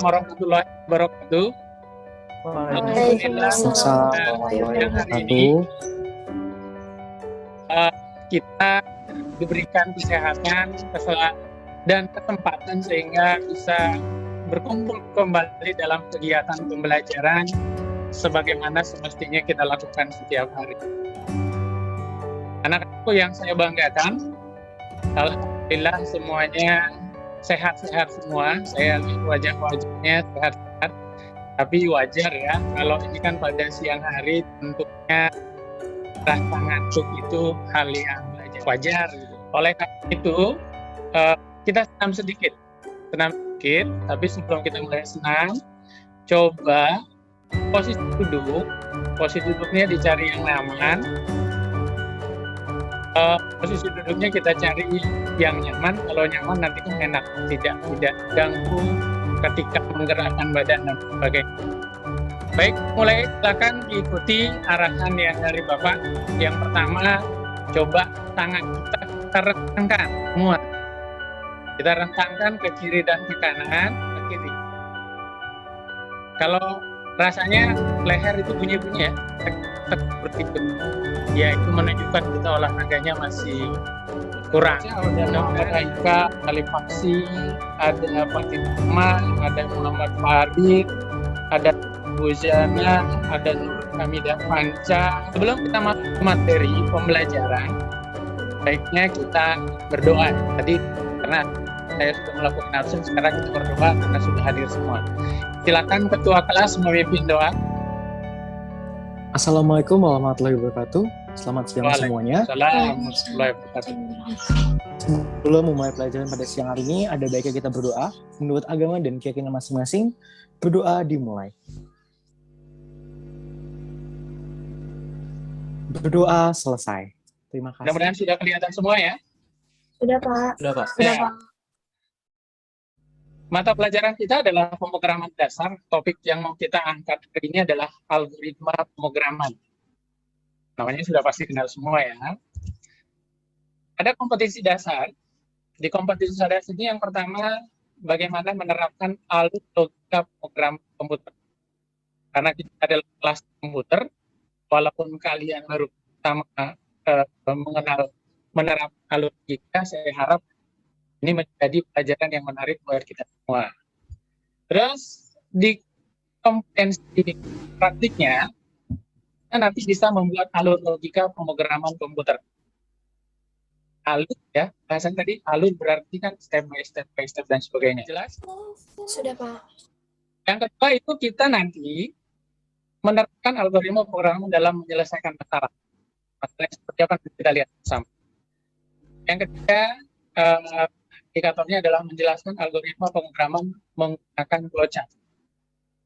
warahmatullahi wabarakatuh. Alhamdulillah, Waalaikumsalam warahmatullahi siang hari wabarakatuh. ini kita diberikan kesehatan, dan kesempatan sehingga bisa berkumpul kembali dalam kegiatan pembelajaran sebagaimana semestinya kita lakukan setiap hari. Anak-anakku yang saya banggakan, alhamdulillah semuanya sehat-sehat semua. Saya lihat wajah-wajahnya sehat-sehat. Tapi wajar ya, kalau ini kan pada siang hari tentunya rasa ngantuk itu hal yang wajar. Oleh karena itu, kita senam sedikit. Tapi sebelum kita mulai senam, coba posisi duduknya dicari yang nyaman. Posisi duduknya kita cari yang nyaman. Kalau nyaman nanti kan enak, tidak ganggu ketika menggerakkan badan dan sebagainya. Baik, mulai silakan diikuti arahan yang dari Bapak. Yang pertama, coba tangan kita rentangkan semua. Kita rentangkan ke kiri dan ke kanan, ke kiri. Kalau rasanya leher itu bunyi-bunyi ya, begitu. Ya itu menunjukkan kita olahraganya masih kurang. Ada Ika, Alifaksi, ada Fatimah, ada Muhammad Farid, ada Buzana, ada Nur Hamidah Panca. Sebelum kita masuk ke materi pembelajaran, baiknya kita berdoa. Tadi karena saya sudah melakukan absen, sekarang kita berdoa karena sudah hadir semua. Silakan Ketua kelas memimpin doa. Assalamualaikum warahmatullahi wabarakatuh. Selamat siang semuanya. Assalamualaikum warahmatullahi wabarakatuh. Sebelum memulai pelajaran pada siang hari ini, ada baiknya kita berdoa. Menurut agama dan keyakinan masing-masing, berdoa dimulai. Berdoa selesai. Terima kasih. Mudah-mudahan sudah kelihatan semua ya. Sudah, Pak. Sudah, Pak. Sudah, Pak. Mata pelajaran kita adalah pemrograman dasar. Topik yang mau kita angkat hari ini adalah algoritma pemrograman. Namanya sudah pasti kenal semua ya. Ada kompetisi dasar. Di kompetisi dasar ini yang pertama, bagaimana menerapkan alur logika program komputer. Karena kita adalah kelas komputer, walaupun kalian baru pertama menerapkan alur logika, saya harap ini menjadi pelajaran yang menarik buat kita semua. Terus di kompetensi praktiknya, kita nanti bisa membuat alur logika pemrograman komputer. Alur ya, bahasan tadi alur berarti kan step by step dan sebagainya. Jelas? Sudah, Pak. Yang kedua itu kita nanti menerapkan algoritma pemrograman dalam menyelesaikan masalah. Masalah seperti apa kita lihat bersama. Yang ketiga, indikatornya adalah menjelaskan algoritma pemrograman menggunakan flowchart.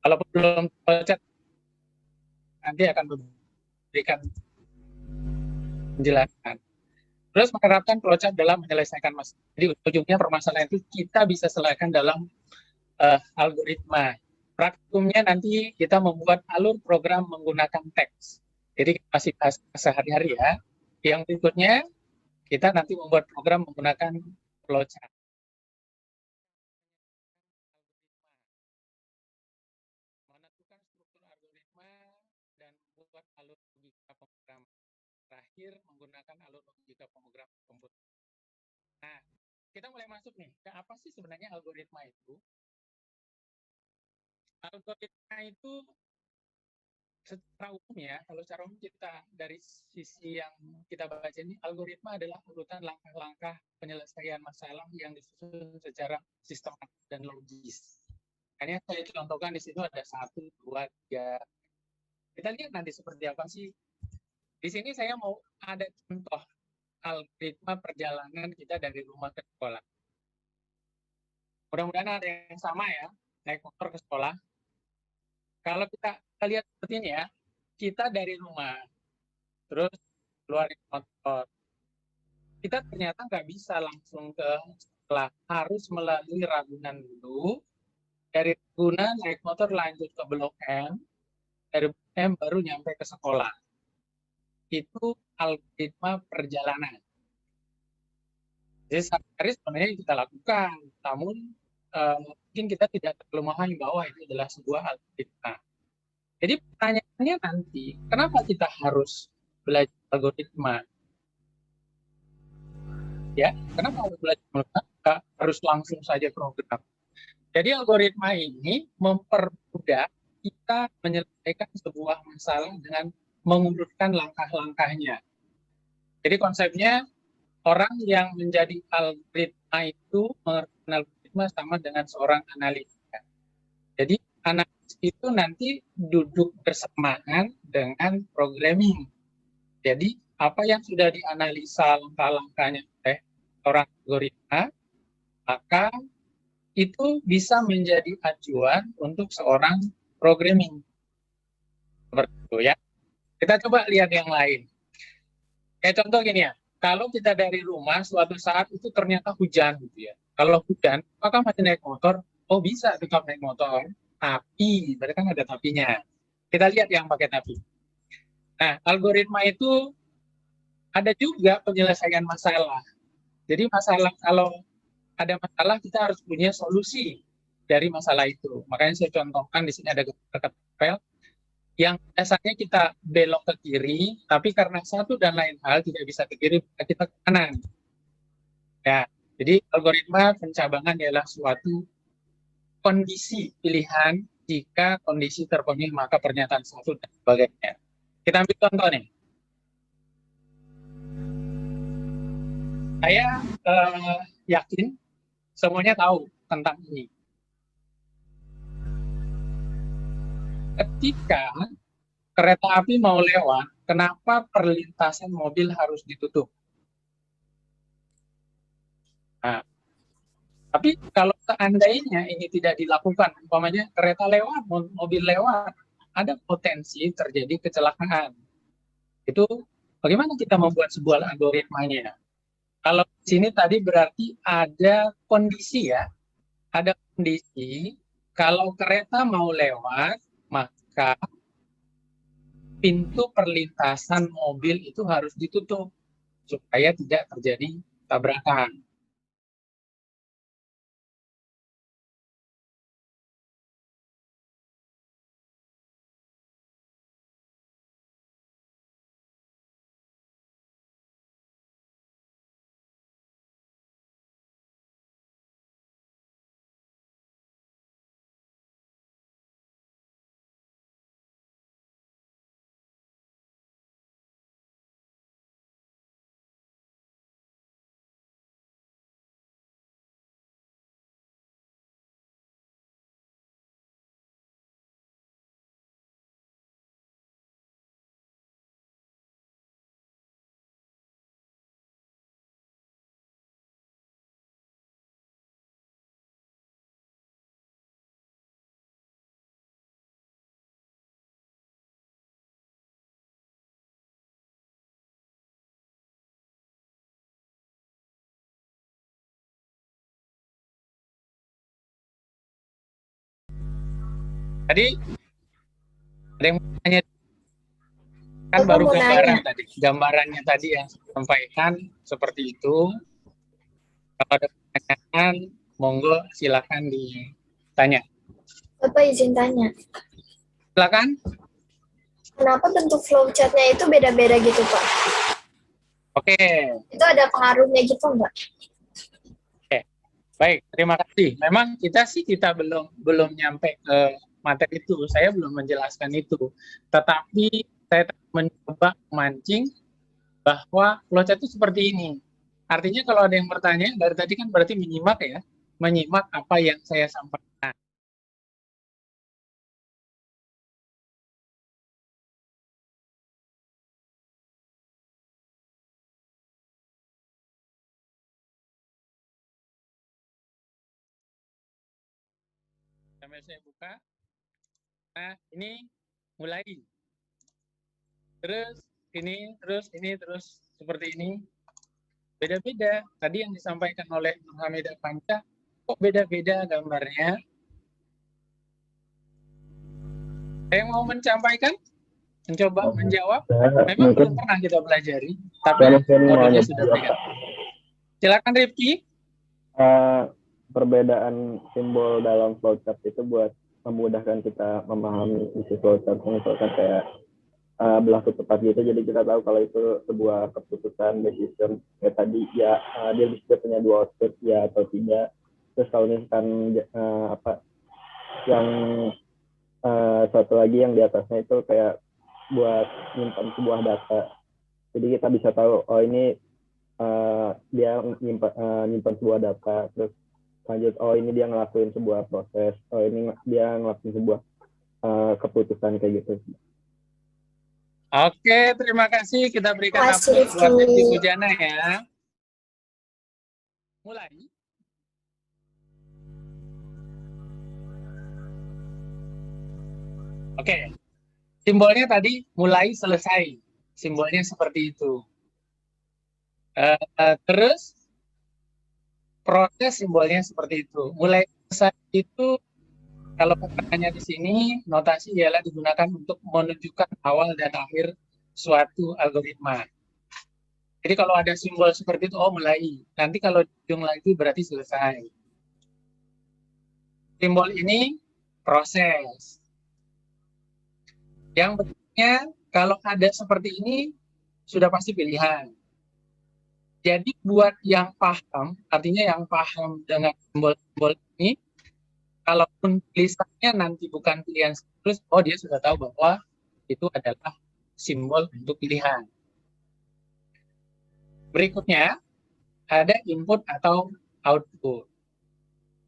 Kalau belum flowchart, nanti akan memberikan penjelasan. Terus menerapkan flowchart dalam menyelesaikan masalah. Jadi ujungnya permasalahan itu kita bisa selesaikan dalam algoritma. Praktikumnya nanti kita membuat alur program menggunakan teks. Jadi masih bahas sehari-hari ya. Yang berikutnya kita nanti membuat program menggunakan flowchart. Menentukan struktur algoritma dan membuat alur logika pemrograman. Terakhir menggunakan alur logika pemrograman komputer. Nah, kita mulai masuk nih ke apa sih sebenarnya algoritma itu? Algoritma itu secara umum ya, kalau secara umum kita dari sisi yang kita baca ini, algoritma adalah urutan langkah-langkah penyelesaian masalah yang disusun secara sistematis dan logis. Hanya saya contohkan di situ ada 1, 2, 3. Kita lihat nanti seperti apa sih. Di sini saya mau ada contoh algoritma perjalanan kita dari rumah ke sekolah. Mudah-mudahan ada yang sama ya, naik motor ke sekolah. Kalau kita lihat seperti ini ya, kita dari rumah, terus keluar motor. Kita ternyata nggak bisa langsung ke sekolah, harus melalui Ragunan dulu. Dari Ragunan naik motor lanjut ke Blok M, dari Blok M baru nyampe ke sekolah. Itu algoritma perjalanan. Jadi sehari-hari sebenarnya kita lakukan, namun mungkin kita tidak terlalu memahami bahwa itu adalah sebuah algoritma. Jadi pertanyaannya nanti, kenapa kita harus belajar algoritma? Ya, kenapa harus belajar algoritma? Nggak harus langsung saja program. Jadi algoritma ini mempermudah kita menyelesaikan sebuah masalah dengan mengurutkan langkah-langkahnya. Jadi konsepnya orang yang menjadi algoritma itu mengerti algoritma sama dengan seorang analis. Jadi analis itu nanti duduk bersamaan dengan programming. Jadi apa yang sudah dianalisa langkah-langkahnya oleh seorang algoritma, maka itu bisa menjadi acuan untuk seorang programming. Seperti itu ya. Kita coba lihat yang lain. Kayak contoh gini ya, kalau kita dari rumah suatu saat itu ternyata hujan gitu ya. Kalau hujan, apakah masih naik motor? Oh bisa tetap naik motor, tapi berarti kan ada tapinya. Kita lihat yang pakai tapi. Nah, algoritma itu ada juga penyelesaian masalah. Jadi masalah, kalau ada masalah kita harus punya solusi dari masalah itu. Makanya saya contohkan di sini ada ketapel yang biasanya kita belok ke kiri, tapi karena satu dan lain hal tidak bisa ke kiri, kita ke kanan. Ya, jadi algoritma pencabangan adalah suatu kondisi pilihan. Jika kondisi terpenuhi, maka pernyataan satu dan sebagainya. Kita ambil contoh nih. Saya yakin semuanya tahu tentang ini. Ketika kereta api mau lewat, kenapa perlintasan mobil harus ditutup? Nah, tapi kalau seandainya ini tidak dilakukan, umpamanya kereta lewat, mobil lewat, ada potensi terjadi kecelakaan. Itu bagaimana kita membuat sebuah algoritmanya? Kalau di sini tadi berarti ada kondisi ya, ada kondisi kalau kereta mau lewat, maka pintu perlintasan mobil itu harus ditutup supaya tidak terjadi tabrakan. Tadi ada yang tanya kan baru gambaran tadi. Gambarannya tadi yang saya sampaikan seperti itu. Kalau ada pertanyaan, monggo silakan ditanya. Bapak izin tanya, Silakan. kenapa bentuk flowchart-nya itu beda-beda gitu, Pak? Oke. Itu ada pengaruhnya gitu nggak? Oke. Baik, terima kasih. Memang kita belum nyampe ke materi itu. Saya belum menjelaskan itu. Tetapi saya mencoba memancing bahwa flowchart itu seperti ini. Artinya kalau ada yang bertanya, dari tadi kan berarti menyimak ya. Menyimak apa yang saya sampaikan. Sampai saya buka. Nah, ini mulai. Terus ini, terus seperti ini. Beda-beda. Tadi yang disampaikan oleh Nur Hamidah Panca, kok beda-beda gambarnya? Saya mau menyampaikan, mencoba menjawab. Memang belum pernah kita pelajari, tapi modelnya sudah beda. Silakan Rifki. perbedaan simbol dalam flowchart itu buat memudahkan kita memahami isi flowchart. Misalkan kayak belah ketupat gitu, jadi kita tahu kalau itu sebuah keputusan decision kayak tadi ya, dia bisa punya dua output ya atau tidak. Terus kalau misalkan yang satu lagi yang di atasnya itu kayak buat nyimpan sebuah data, jadi kita bisa tahu oh ini dia nyimpan sebuah data, terus lanjut oh ini dia ngelakuin sebuah proses, oh ini dia ngelakuin sebuah keputusan kayak gitu. Oke, terima kasih. Kita berikan Makasih, aplaus buat Rizky. Rizky Pujana ya. Mulai. Oke, simbolnya tadi mulai selesai. Simbolnya seperti itu. Terus proses simbolnya seperti itu. Mulai selesai itu kalau katanya di sini notasi ialah digunakan untuk menunjukkan awal dan akhir suatu algoritma. Jadi kalau ada simbol seperti itu, oh mulai. Nanti kalau di ujung lagi berarti selesai. Simbol ini proses. Yang berikutnya, kalau ada seperti ini, sudah pasti pilihan. Jadi buat yang paham, artinya yang paham dengan simbol-simbol ini, kalaupun tulisannya nanti bukan pilihan terus, oh dia sudah tahu bahwa itu adalah simbol untuk pilihan. Berikutnya, ada input atau output.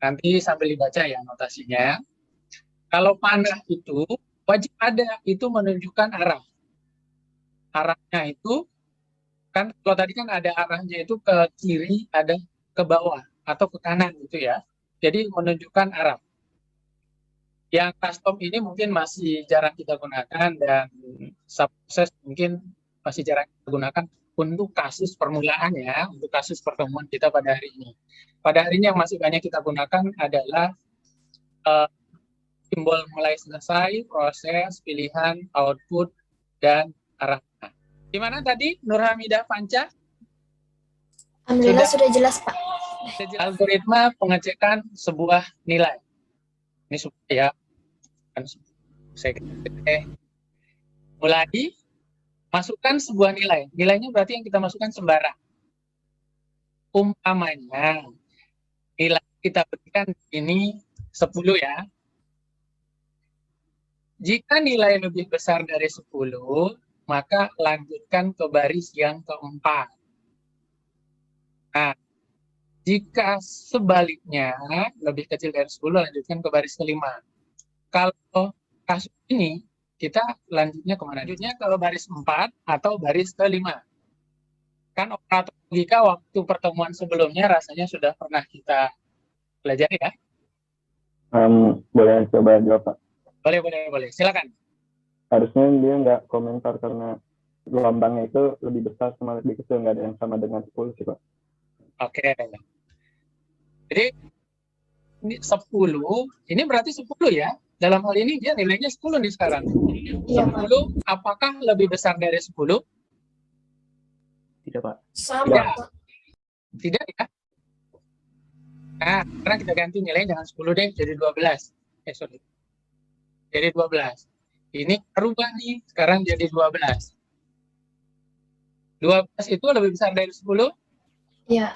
Nanti sambil dibaca ya notasinya. Kalau panah itu wajib ada, itu menunjukkan arah. Arahnya itu, kan kalau tadi kan ada arahnya itu ke kiri, ada ke bawah, atau ke kanan gitu ya. Jadi menunjukkan arah. Yang custom ini mungkin masih jarang kita gunakan, dan subproses mungkin masih jarang kita gunakan untuk kasus permulaan ya, untuk kasus pertemuan kita pada hari ini. Pada hari ini yang masih banyak kita gunakan adalah simbol mulai selesai, proses, pilihan, output, dan arahnya. Gimana tadi Nur Hamidah Panca? Alhamdulillah sudah jelas, Pak. Algoritma pengecekan sebuah nilai. Ini supaya kan saya mulai masukkan sebuah nilai. Nilainya berarti yang kita masukkan sembarang. Umpamanya nilai kita berikan ini 10 ya. Jika nilai lebih besar dari 10, maka lanjutkan ke baris yang keempat. Nah, jika sebaliknya lebih kecil dari 10, lanjutkan ke baris kelima. Kalau kasus ini, kita lanjutnya kemana? Lanjutnya ke baris 4 atau baris kelima. Kan operator logika waktu pertemuan sebelumnya rasanya sudah pernah kita pelajari ya? Boleh coba jawab, Pak? Boleh. Silakan. Harusnya dia nggak komentar karena lambangnya itu lebih besar sama lebih kecil, nggak ada yang sama dengan 10 sih, Pak. Oke. Jadi ini 10, ini berarti 10 ya. Dalam hal ini dia nilainya 10 nih sekarang. Iya, 10 apakah lebih besar dari 10? Tidak, Pak. Sama, Tidak. Pak. Tidak ya. Nah, sekarang kita ganti nilainya jangan 10 deh, jadi 12. Jadi 12. Ini berubah nih, sekarang jadi 12. 12 itu lebih besar dari 10? Iya.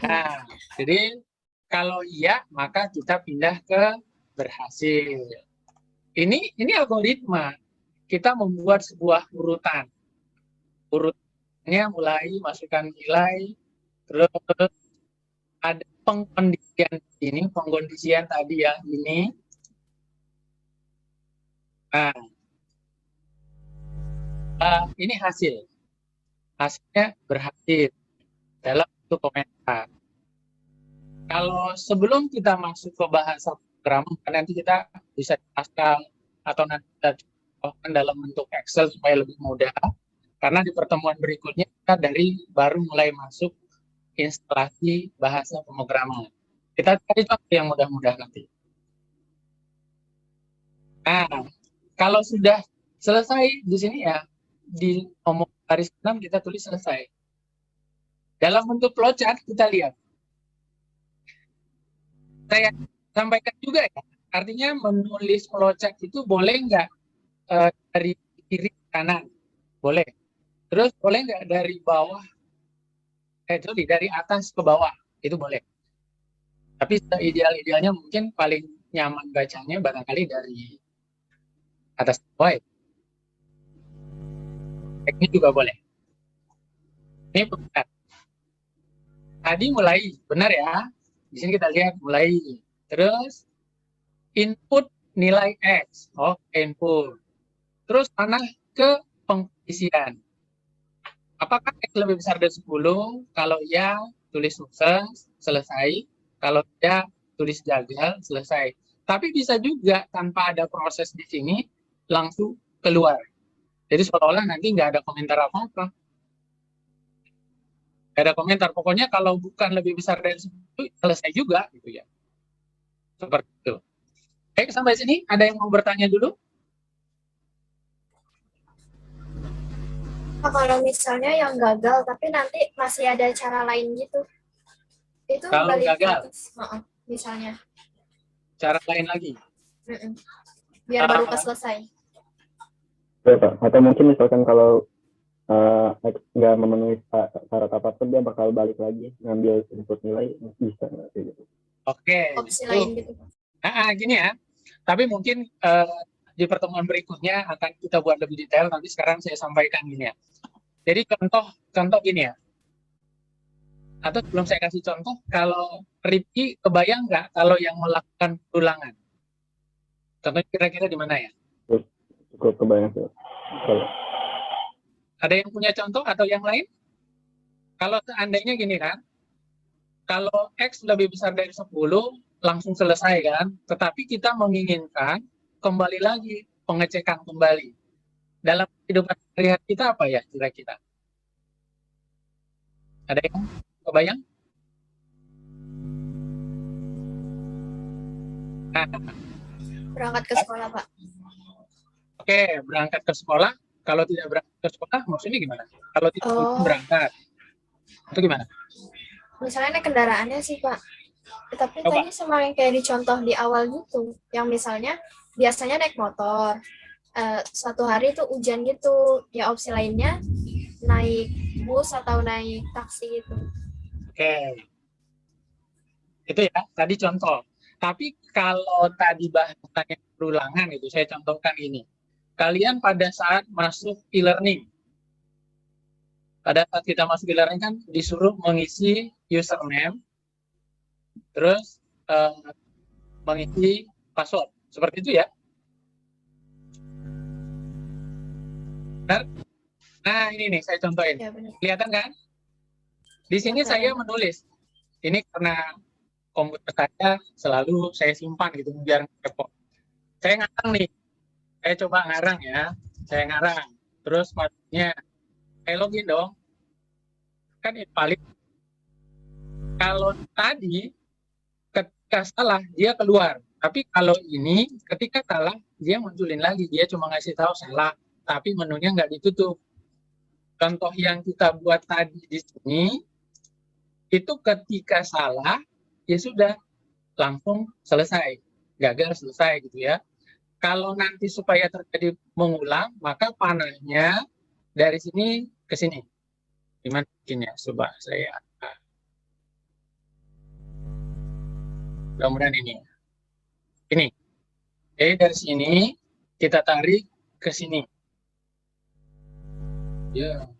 Nah, jadi kalau iya, maka kita pindah ke berhasil. Ini algoritma. Kita membuat sebuah urutan. Urutannya mulai masukkan nilai, terus ada pengkondisian ini, pengkondisian tadi yang ini. Nah, ini hasil. Hasilnya berhasil dalam bentuk komentar. Kalau sebelum kita masuk ke bahasa program, nanti kita bisa pascal atau nanti kita contohkan dalam bentuk Excel supaya lebih mudah. Karena di pertemuan berikutnya kita baru mulai masuk instalasi bahasa pemrograman. Kita cari contoh yang mudah-mudah nanti. Nah, kalau sudah selesai di sini ya, di nomor baris 6 kita tulis selesai. Dalam bentuk flowchart kita lihat. saya sampaikan juga ya. Artinya menulis flowchart itu boleh nggak dari kiri ke kanan? Boleh. Terus boleh nggak dari bawah, sorry, dari atas ke bawah? Itu boleh. Tapi ideal-idealnya mungkin paling nyaman bacanya barangkali dari atas ke bawah. Ya. Teknik juga boleh. Ini benar. Tadi mulai, benar ya. Di sini kita lihat mulai. Terus input nilai X. Oh, input. Terus panah ke pengisian. Apakah X lebih besar dari 10? Kalau ya, tulis sukses, selesai. Kalau ya, tulis gagal, selesai. Tapi bisa juga tanpa ada proses di sini, langsung keluar. Jadi seolah-olah nanti nggak ada komentar apa-apa. Nggak ada komentar. Pokoknya kalau bukan lebih besar dari 10, selesai juga. Gitu ya. Seperti itu. Oke, sampai sini ada yang mau bertanya dulu? Nah, kalau misalnya yang gagal tapi nanti masih ada cara lain gitu, itu Kalau balik ke gagal? atas. Misalnya. Cara lain lagi? Biar baru selesai. Ya, Pak. Atau mungkin misalkan kalau nggak memenuhi syarat apapun, dia bakal balik lagi ngambil input nilai, bisa nggak sih gitu. Oke. Opsi lain gitu. Gini ya. Tapi mungkin di pertemuan berikutnya akan kita buat lebih detail. Nanti sekarang saya sampaikan gini ya. Jadi contoh gini ya. Atau sebelum saya kasih contoh, kalau Ripki kebayang nggak kalau yang melakukan ulangan? Contohnya kira-kira di mana ya? Cukup kebayang sih. Kalau Ada yang punya contoh atau yang lain? Kalau seandainya gini kan, kalau X lebih besar dari 10, langsung selesai kan? Tetapi kita menginginkan kembali lagi, pengecekan kembali. Dalam kehidupan sehari-hari kita apa ya kira-kira? Ada yang kebayang? Nah, Berangkat ke sekolah, Pak. Oke, berangkat ke sekolah. Kalau tidak berangkat ke sekolah, maksudnya gimana? Kalau tidak berangkat, itu gimana? Misalnya naik kendaraannya sih, Pak. Tapi Coba. tadi sama yang kayak dicontoh di awal gitu. Yang misalnya biasanya naik motor. Suatu hari itu hujan gitu. Ya opsi lainnya naik bus atau naik taksi gitu. Oke. Itu ya, tadi contoh. Tapi kalau tadi bahasannya perulangan itu, saya contohkan ini. Kalian pada saat masuk e-learning, pada saat kita masuk e-learning kan disuruh mengisi username, terus mengisi password. Seperti itu ya. Benar? Nah, ini nih saya contohin. Ya, benar. Kelihatan kan? Di sini saya menulis. Ini karena komputer saya selalu saya simpan gitu biar repot. Saya ngarang nih. Saya coba ngarang ya. Saya ngarang. Terus passwordnya saya login dong. Kan invalid. Kalau tadi ketika salah dia keluar. Tapi kalau ini ketika salah dia munculin lagi. Dia cuma ngasih tahu salah. Tapi menunya nggak ditutup. Contoh yang kita buat tadi di sini itu ketika salah ya sudah langsung selesai, gagal selesai gitu ya. Kalau nanti supaya terjadi mengulang, maka panahnya dari sini ke sini. Gimana bikinnya? Coba saya. Mudah-mudahan ini. Ini. Jadi dari sini kita tarik ke sini. Ya.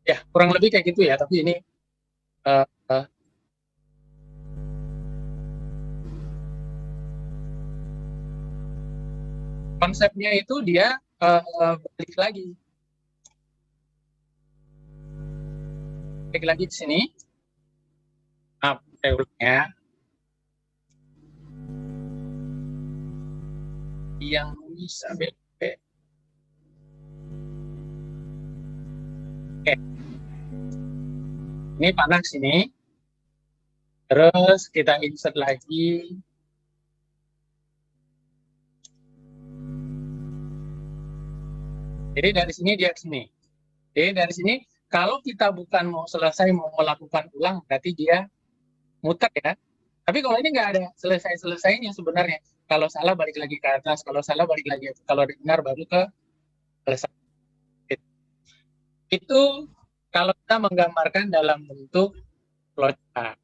Ya, kurang lebih kayak gitu ya, tapi ini konsepnya itu dia balik lagi di sini. Nah, saya ulang ya. Yang bisa Oke. Ini panah sini. Terus kita insert lagi. Jadi dari sini dia ke sini. Jadi dari sini kalau kita bukan mau selesai mau melakukan ulang berarti dia muter ya. Tapi kalau ini nggak ada selesai-selesainya sebenarnya. Kalau salah balik lagi ke atas, kalau salah balik lagi. Kalau benar baru ke selesai. Itu kalau kita menggambarkan dalam bentuk flowchart.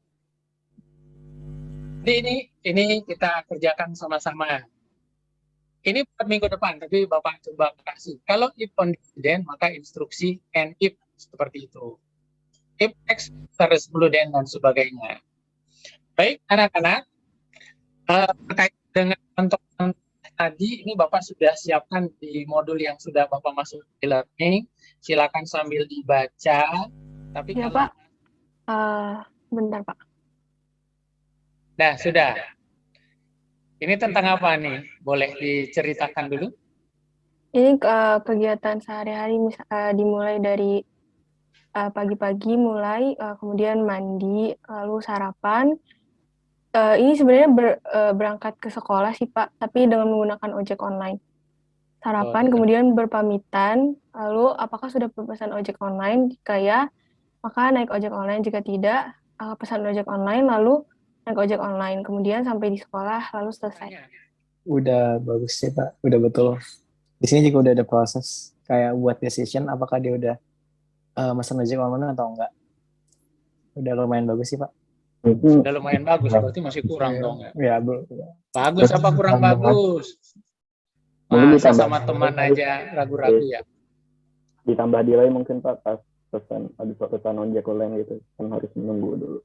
Jadi ini kita kerjakan sama-sama. Ini buat minggu depan, tapi Bapak coba kasih. Kalau if condition, maka instruksi and if seperti itu. If X terus dan sebagainya. Baik, anak-anak, terkait dengan contoh tadi, ini Bapak sudah siapkan di modul yang sudah Bapak masuk di learning. Silakan sambil dibaca. Tapi Ya, kalau... Pak. Bentar, Pak. Nah, sudah. Ini tentang apa nih? Boleh diceritakan dulu? Ini kegiatan sehari-hari dimulai dari pagi-pagi mulai, kemudian mandi, lalu sarapan. Ini sebenarnya berangkat ke sekolah sih, Pak, tapi dengan menggunakan ojek online. Sarapan, kemudian berpamitan, lalu apakah sudah berpesan ojek online? Jika ya, maka naik ojek online. Jika tidak, pesan ojek online, lalu naik ojek online. Kemudian sampai di sekolah, lalu selesai. Udah bagus sih Pak, udah betul. Di sini juga udah ada proses kayak buat decision apakah dia udah mesen ojek online atau enggak. Udah lumayan bagus sih Pak. Udah lumayan bagus, berarti masih kurang dong ya? Ya, bro. Bagus apa kurang bagus? Masa sama teman aja ragu-ragu ya? Ditambah delay mungkin Pak pas habis pesan ojek online gitu, kan harus menunggu dulu.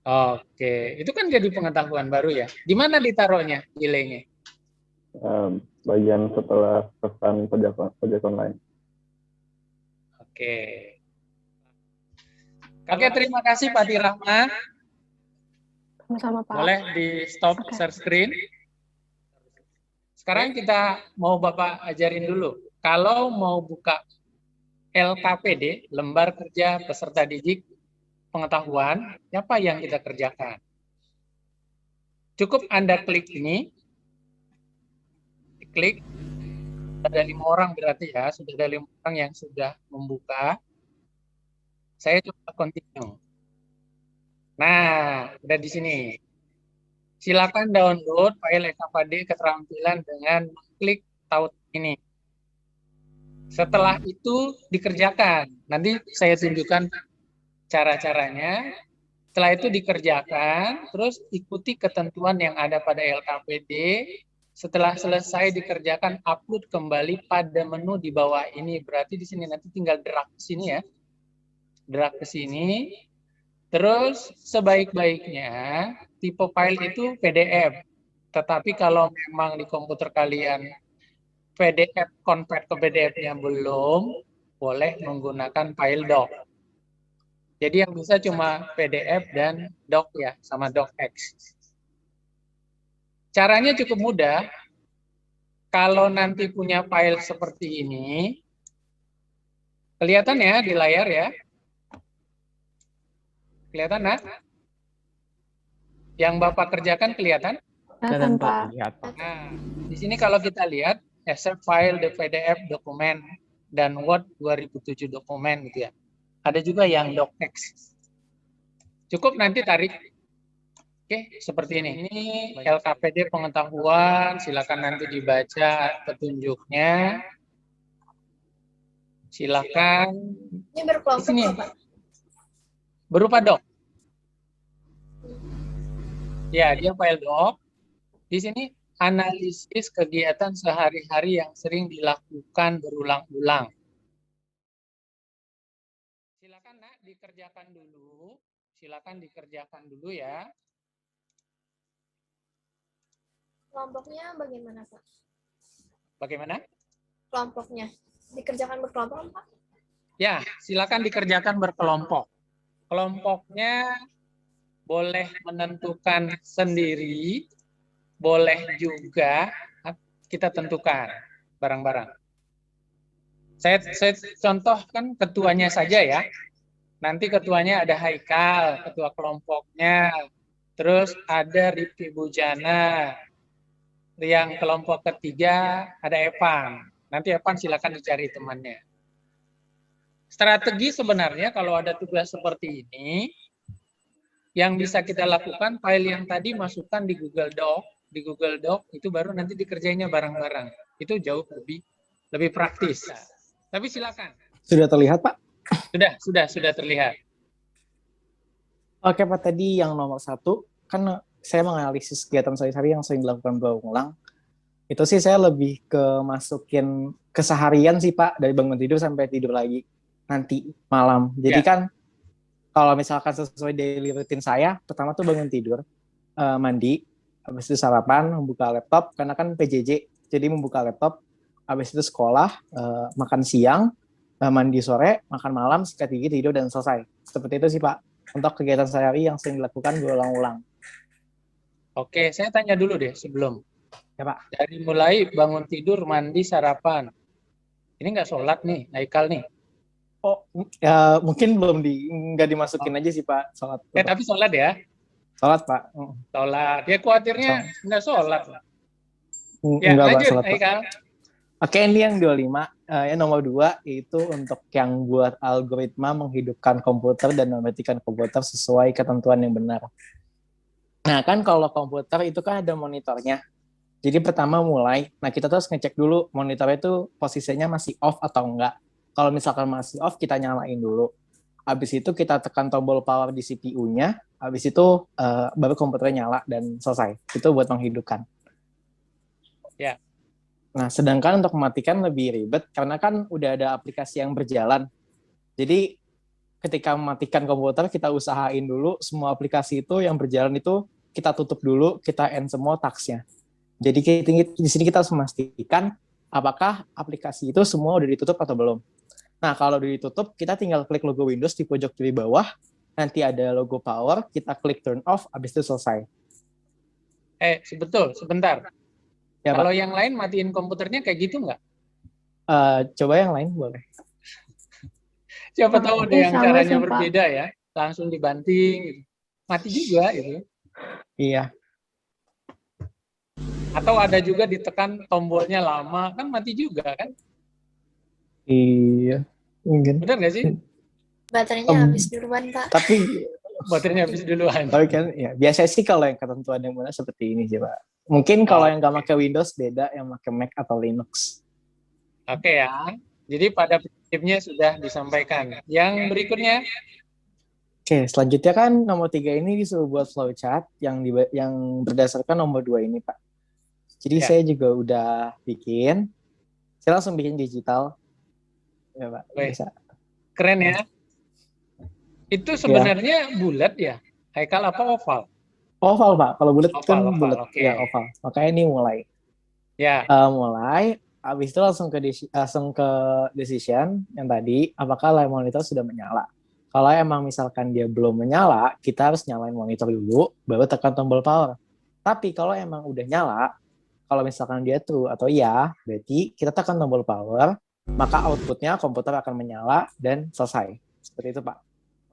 Oke, itu kan jadi pengetahuan baru ya. Di mana ditaruhnya delaynya? Bagian setelah pesan ojek online. Oke. Oke, terima kasih Pak Tirahma. Sama-sama, Pak. Boleh di stop share screen. Sekarang kita mau Bapak ajarin dulu. Kalau mau buka LKPD, Lembar Kerja Peserta Didik Pengetahuan, apa yang kita kerjakan? Cukup Anda klik ini. Klik. Ada 5 orang berarti ya. Sudah ada 5 orang yang sudah membuka. Saya coba continue. Nah, udah di sini. Silakan download file LKPD keterampilan dengan klik tautan ini. Setelah itu dikerjakan. Nanti saya tunjukkan cara-caranya. Setelah itu dikerjakan, terus ikuti ketentuan yang ada pada LKPD. Setelah selesai dikerjakan, upload kembali pada menu di bawah ini. Berarti di sini nanti tinggal drag ke sini ya. Drag ke sini. Terus sebaik-baiknya tipe file itu PDF. Tetapi kalau memang di komputer kalian PDF convert ke PDF-nya belum, boleh menggunakan file doc. Jadi yang bisa cuma PDF dan doc ya, sama docx. Caranya cukup mudah. Kalau nanti punya file seperti ini, kelihatan ya di layar ya. Kelihatan nah? Yang Bapak kerjakan kelihatan? Kelihatan, Pak. Nah, di sini kalau kita lihat, accept file, the PDF dokumen, dan Word 2007 dokumen gitu ya. Ada juga yang docx. Cukup nanti tarik. Oke, seperti ini. Ini LKPD pengetahuan, silakan nanti dibaca petunjuknya. Silakan. Ini berkelompok Sini. Pak? Berupa doc. Ya, dia file doc. Di sini analisis kegiatan sehari-hari yang sering dilakukan berulang-ulang. Silakan Nak dikerjakan dulu. Silakan dikerjakan dulu ya. Kelompoknya bagaimana Pak? Bagaimana? Kelompoknya dikerjakan berkelompok Pak? Ya, silakan dikerjakan berkelompok. Kelompoknya boleh menentukan sendiri, boleh juga kita tentukan bareng-bareng. Saya contohkan ketuanya saja ya. Nanti ketuanya ada Haikal, ketua kelompoknya. Terus ada Rifki Bujana. Yang kelompok ketiga ada Evan. Nanti Evan silakan dicari temannya. Strategi sebenarnya kalau ada tugas seperti ini, yang bisa kita lakukan, file yang tadi masukkan di Google Doc itu baru nanti dikerjainnya bareng-bareng. Itu jauh lebih praktis. Tapi silakan. Sudah terlihat, Pak? Sudah terlihat. Oke, Pak, tadi yang nomor 1, kan saya menganalisis kegiatan sehari-hari yang sering dilakukan berulang. Itu sih saya lebih ke masukin keseharian sih, Pak, dari bangun tidur sampai tidur lagi nanti malam. Jadi kan kalau misalkan sesuai daily routine saya, pertama tuh bangun tidur, mandi, habis itu sarapan, membuka laptop, karena kan PJJ, jadi membuka laptop, habis itu sekolah, makan siang, mandi sore, makan malam, sikat gigi, tidur, dan selesai. Seperti itu sih, Pak, untuk kegiatan sehari-hari yang sering dilakukan berulang-ulang. Oke, saya tanya dulu deh sebelum. Ya, Pak. Dari mulai bangun tidur, mandi, sarapan. Ini nggak sholat nih, Haikal nih. Oh, ya, mungkin nggak dimasukin aja sih, Pak, sholat. Tapi sholat ya? Sholat, Pak. Sholat. Ya khawatirnya nggak sholat. Ya, Enggak, lanjut, Pak, sholat, Haikal. Oke, ini yang 25. Yang nomor 2 itu untuk yang buat algoritma menghidupkan komputer dan mematikan komputer sesuai ketentuan yang benar. Nah, kan kalau komputer itu kan ada monitornya. Jadi pertama nah kita terus ngecek dulu monitornya itu posisinya masih off atau enggak. Kalau misalkan masih off, kita nyalain dulu. Habis itu kita tekan tombol power di CPU-nya, habis itu baru komputernya nyala dan selesai. Itu buat menghidupkan. Ya. Nah, sedangkan untuk mematikan lebih ribet karena kan udah ada aplikasi yang berjalan. Jadi ketika mematikan komputer, kita usahain dulu semua aplikasi itu yang berjalan itu kita tutup dulu, kita end semua task-nya. Jadi di sini kita harus memastikan apakah aplikasi itu semua udah ditutup atau belum. Nah, kalau udah ditutup, kita tinggal klik logo Windows di pojok kiri bawah, nanti ada logo power, kita klik turn off, habis itu selesai. Sebentar. Ya, kalau Pak. Yang lain matiin komputernya kayak gitu nggak? Coba yang lain boleh. Siapa tahu ada yang caranya sih, berbeda ya, langsung dibanting, mati juga itu. Iya. Atau ada juga ditekan tombolnya lama, kan mati juga kan? Iya, mungkin. Benar nggak sih? Baterainya habis duluan, Pak. Tapi baterainya habis duluan. Tapi kan ya biasanya sih kalau yang ketentuan yang benar seperti ini sih, Pak. Mungkin kalau yang nggak pakai Windows beda, yang pakai Mac atau Linux. Oke ya. Jadi pada prinsipnya sudah disampaikan. Yang berikutnya. Oke, selanjutnya kan nomor 3 ini disuruh buat flowchart yang berdasarkan nomor 2 ini, Pak. Jadi saya juga udah bikin. Saya langsung bikin digital. Ya, Pak. Bisa. Keren ya. Itu sebenarnya bulat ya? Haikal apa oval? Oval, Pak. Kalau bulat kan bulat. Okay. Ya, oval. Makanya ini mulai. Ya. Mulai. Habis itu langsung ke decision yang tadi. Apakah layar monitor sudah menyala? Kalau emang misalkan dia belum menyala, kita harus nyalain monitor dulu, baru tekan tombol power. Tapi kalau emang udah nyala, kalau misalkan dia true atau iya, berarti kita tekan tombol power, maka outputnya komputer akan menyala dan selesai. Seperti itu, Pak.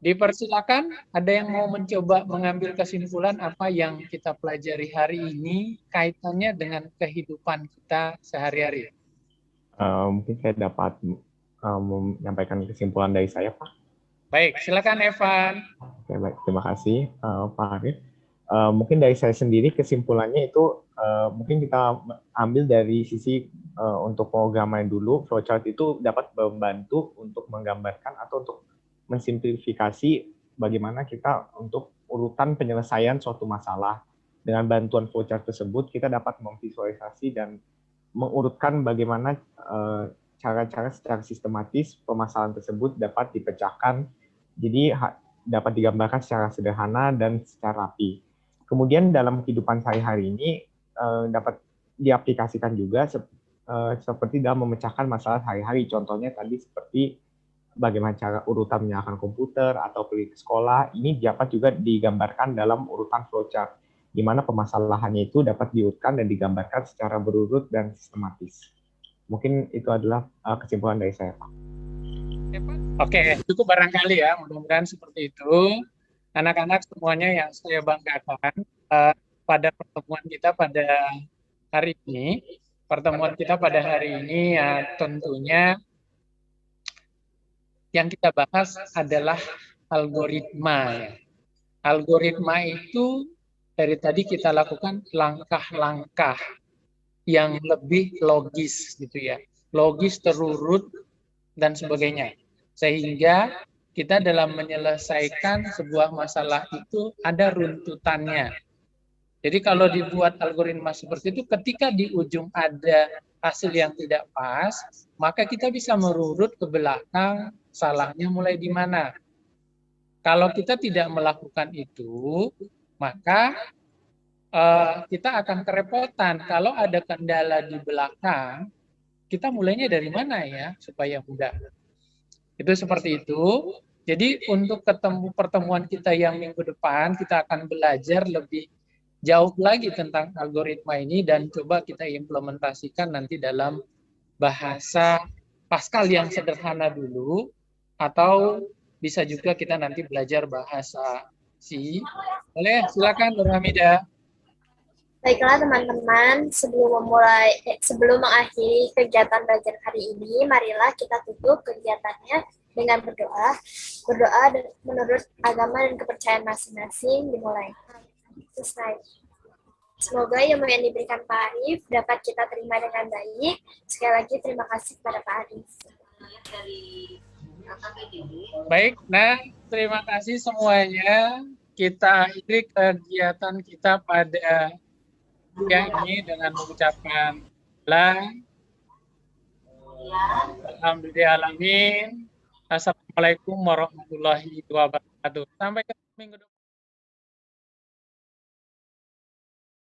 Dipersilakan, ada yang mau mencoba mengambil kesimpulan apa yang kita pelajari hari ini kaitannya dengan kehidupan kita sehari-hari. Mungkin saya dapat menyampaikan kesimpulan dari saya, Pak. Baik, silakan Evan. Oke, baik, terima kasih Pak Arif. Mungkin dari saya sendiri kesimpulannya itu mungkin kita ambil dari sisi untuk pemrograman dulu. Flowchart itu dapat membantu untuk menggambarkan atau untuk mensimplifikasi bagaimana kita untuk urutan penyelesaian suatu masalah. Dengan bantuan flowchart tersebut, kita dapat memvisualisasi dan mengurutkan bagaimana cara-cara secara sistematis permasalahan tersebut dapat dipecahkan. Jadi dapat digambarkan secara sederhana dan secara rapi. Kemudian dalam kehidupan sehari-hari ini dapat diaplikasikan juga seperti dalam memecahkan masalah sehari-hari. Contohnya tadi seperti bagaimana cara urutan menyalakan komputer atau pergi ke sekolah, ini dapat juga digambarkan dalam urutan flowchart, di mana permasalahannya itu dapat diurutkan dan digambarkan secara berurut dan sistematis. Mungkin itu adalah kesimpulan dari saya, Pak. Oke, cukup barangkali ya, mudah-mudahan seperti itu. Anak-anak semuanya yang saya banggakan pada pertemuan kita pada hari ini. Pertemuan kita pada hari ini ya tentunya yang kita bahas adalah algoritma ya. Algoritma itu dari tadi kita lakukan langkah-langkah yang lebih logis gitu ya. Logis, terurut, dan sebagainya. Sehingga kita dalam menyelesaikan sebuah masalah itu ada runtutannya. Jadi kalau dibuat algoritma seperti itu, ketika di ujung ada hasil yang tidak pas, maka kita bisa merurut ke belakang salahnya mulai di mana. Kalau kita tidak melakukan itu, maka kita akan kerepotan. Kalau ada kendala di belakang, kita mulainya dari mana ya supaya mudah. Itu seperti itu. Jadi untuk ketemu pertemuan kita yang minggu depan, kita akan belajar lebih jauh lagi tentang algoritma ini dan coba kita implementasikan nanti dalam bahasa Pascal yang sederhana dulu, atau bisa juga kita nanti belajar bahasa C. Boleh, silakan Nur Hamidah. Baiklah teman-teman, sebelum mengakhiri kegiatan belajar hari ini, marilah kita tutup kegiatannya dengan berdoa. Berdoa menurut agama dan kepercayaan masing-masing dimulai. Semoga ilmu yang diberikan Pak Arif dapat kita terima dengan baik. Sekali lagi terima kasih kepada Pak Arif. Baik, nah terima kasih semuanya. Kita akhiri kegiatan kita pada siang ini dengan mengucapkan alhamdulillahirabbil alamin. Assalamualaikum warahmatullahi wabarakatuh. Sampai ketemu minggu depan.